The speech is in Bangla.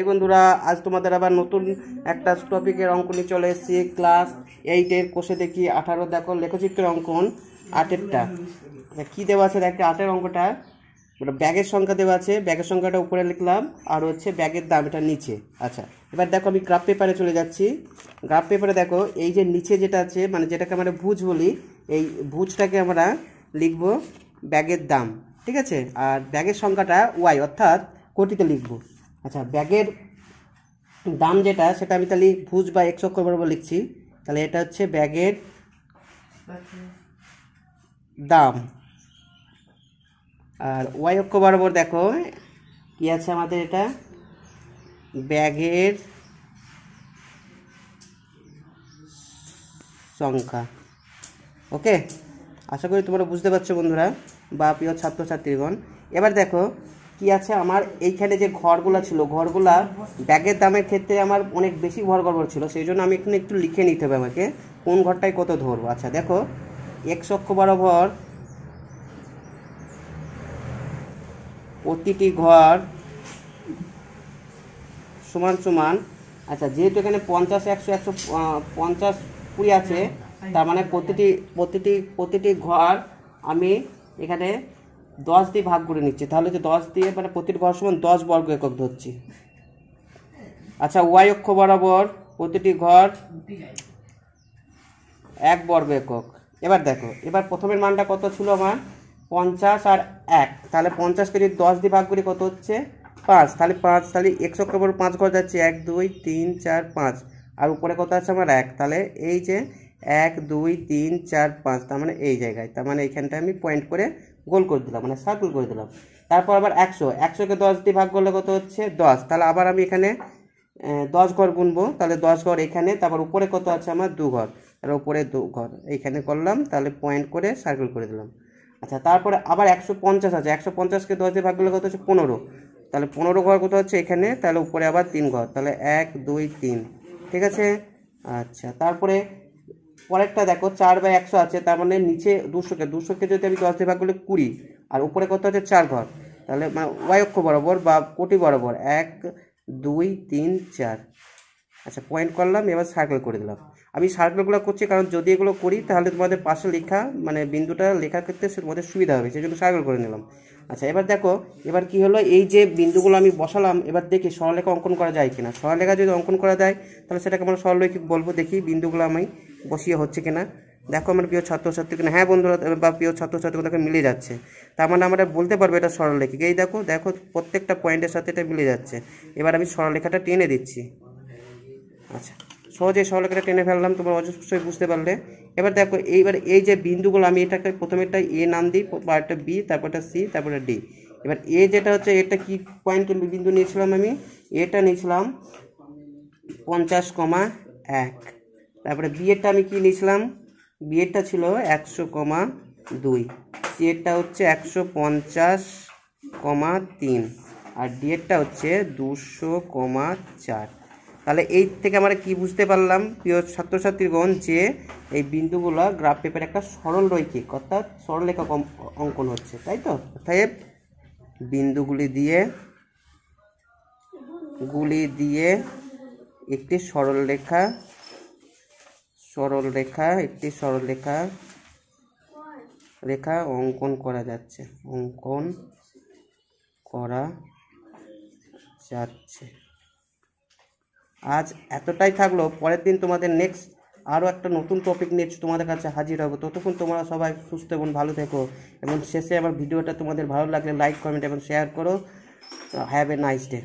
এই বন্ধুরা, আজ তোমাদের আবার নতুন একটা টপিকের অঙ্ক নিয়ে চলে এসেছি। ক্লাস 8-এর কোষে দেখি 18। দেখো লেখচিত্রের অঙ্কন 8-এরটা কী দেওয়া আছে। দেখো 8-এর অঙ্কটা ব্যাগের সংখ্যা দেওয়া আছে, ব্যাগের সংখ্যাটা উপরে লিখলাম আর হচ্ছে ব্যাগের দাম এটা নিচে। আচ্ছা, এবার দেখো আমি গ্রাফ পেপারে চলে যাচ্ছি। গ্রাফ পেপারে দেখো এই যে নিচে যেটা আছে, মানে যেটাকে আমরা ভুজ বলি, এই ভুজটাকে আমরা লিখব ব্যাগের দাম, ঠিক আছে। আর ব্যাগের সংখ্যাটা ওয়াই অর্থাৎ কোটিতে লিখব। আচ্ছা, ব্যাগের দাম যেটা সেটা আমি তাহলে ভুজ বা এক্স অক্ষর বরাবর লিখছি। তাহলে এটা হচ্ছে ব্যাগের দাম। আর ওয়াই অক্ষ বরাবর দেখো কি আছে আমাদের, এটা ব্যাগের সংখ্যা। ওকে, আশা করি তোমরা বুঝতে পারছো বন্ধুরা বা প্রিয় ছাত্রছাত্রীগণ। এবার দেখো কি আছে আমার এইখানে যে ঘরগুলো ছিল, ঘরগুলা ব্যাগের দামের ক্ষেত্রে আমার অনেক বেশি ঘর গড়বড় ছিল, সেই জন্য আমি এখানে একটু লিখে নিতে হবে আমাকে কোন ঘরটায় কত ধরবো। আচ্ছা দেখো, এক্স অক্ষ বরাবর প্রতিটি ঘর সমান সমান। আচ্ছা, যেহেতু এখানে 50, 100, 150, 20 আছে, তার মানে প্রতিটি ঘর আমি এখানে 10 দিয়ে ভাগ করে নিচ্ছি। তাহলে যে 10 দিয়ে মানে প্রতিটি ঘর সমান 10 বর্গ একক ধরছি। আচ্ছা, ওয়াই অক্ষ বরাবর প্রতিটি ঘর 1 বর্গ একক। এবার দেখো, এবার প্রথমের মানটা কত ছিল আমার 50 আর 1, তাহলে 50কে যদি 10 দিয়ে ভাগ করি কত হচ্ছে 5, তাহলে 5, তাহলে এক্স অক্ষ বরাবর 5 ঘর যাচ্ছে 1 2 3 4 5, আর উপরে কত আছে আমার 1, তাহলে এই যে 1 2 3 4 5, তার মানে এই জায়গায়, তার মানে এইখানটা আমি পয়েন্ট করে গোল করে দিলাম, মানে সার্কেল করে দিলাম। তারপর আবার 100কে 10 দিয়ে ভাগ করলে কত হচ্ছে 10, তাহলে আবার আমি এখানে 10 ঘর গুনবো, তাহলে 10 ঘর এখানে, তারপর উপরে কত আছে আমার 2 ঘর, তাহলে উপরে 2 ঘর এইখানে করলাম, তাহলে পয়েন্ট করে সার্কেল করে দিলাম। আচ্ছা, তারপরে আবার 150 আছে, 150কে 10 দিয়ে ভাগ করলে কত হচ্ছে 15, তাহলে 15 ঘর কত হচ্ছে এখানে, তাহলে উপরে আবার 3 ঘর, তাহলে 1 2 3, ঠিক আছে। আচ্ছা, তারপরে পরেরটা দেখো 4/100 আছে, তার মানে নিচে 200কে যদি আমি 10 দিয়ে ভাগ করলে 20, আর উপরে কত হচ্ছে 4 ঘর, তাহলে ওয়াই অক্ষ বরাবর বা কোটি বরাবর 1 2 3 4। আচ্ছা, পয়েন্ট করলাম, এবার সার্কেল করে দিলাম। আমি সার্কেলগুলো করছি কারণ যদি এগুলো করি তাহলে তোমাদের পাশে লেখা মানে বিন্দুটা লেখার ক্ষেত্রে তোমাদের সুবিধা হবে, সেই জন্য সার্কেল করে নিলাম। আচ্ছা, এবার দেখো এবার কি হলো, এই যে বিন্দুগুলো আমি বসালাম, এবার দেখি সরলরেখা অঙ্কন করা যায় কিনা। সরলরেখা যদি অঙ্কন করা যায় তাহলে সেটাকে আমরা সরলরৈখিক বলবো। দেখি বিন্দুগুলো আমি বসিয়ে হচ্ছে কিনা। দেখো আমার প্রিয় ছাত্রছাত্রী কিনা, হ্যাঁ বন্ধুরা বা প্রিয় ছাত্রছাত্রীগুলোকে মিলে যাচ্ছে, তার মানে আমরা বলতে পারবো এটা সরলরৈখিক। এই দেখো দেখো প্রত্যেকটা পয়েন্টের সাথে এটা মিলে যাচ্ছে। এবার আমি সরলরেখাটা টেনে দিচ্ছি। আচ্ছা, সহজে সরলরেখাটা টেনে ফেললাম, তোমরা অবশ্যই বুঝতে পারলে। এবার দেখো এইবার এই যে বিন্দুগুলো আমি এটাকে প্রথমে একটা এ নাম দিই, বা একটা বি, তারপর একটা সি, তারপর একটা ডি। এবার এ যেটা হচ্ছে এটা কি পয়েন্ট বিন্দু নিয়েছিলাম আমি, এটা নিয়েছিলাম 50,1। তারপরে বি এরটা আমি কি নিয়েছিলাম, বি এরটা ছিল 100,2, সি এরটা হচ্ছে 150,3, আর ডি এরটা হচ্ছে 200,4। তাহলে এই থেকে আমরা কি বুঝতে পারলাম প্রিয় ছাত্রছাত্রীগণ, যে এই বিন্দুগুলো গ্রাফ পেপারে একটা সরলরৈখিক অর্থাৎ সরলরেখা অঙ্কন হচ্ছে, তাই তো। অর্থাৎ বিন্দুগুলি দিয়ে একটি সরলরেখা অঙ্কন করা যাচ্ছে, আজ এতটাই থাকলো। পরের দিন তোমাদের নেক্সট আরও একটা নতুন টপিক নিয়ে তোমাদের কাছে হাজির হবো। ততক্ষণ তোমরা সবাই সুস্থ এবং ভালো থেকো, এবং শেষে আমার ভিডিওটা তোমাদের ভালো লাগলে লাইক কমেন্ট এবং শেয়ার করো। Have a nice day.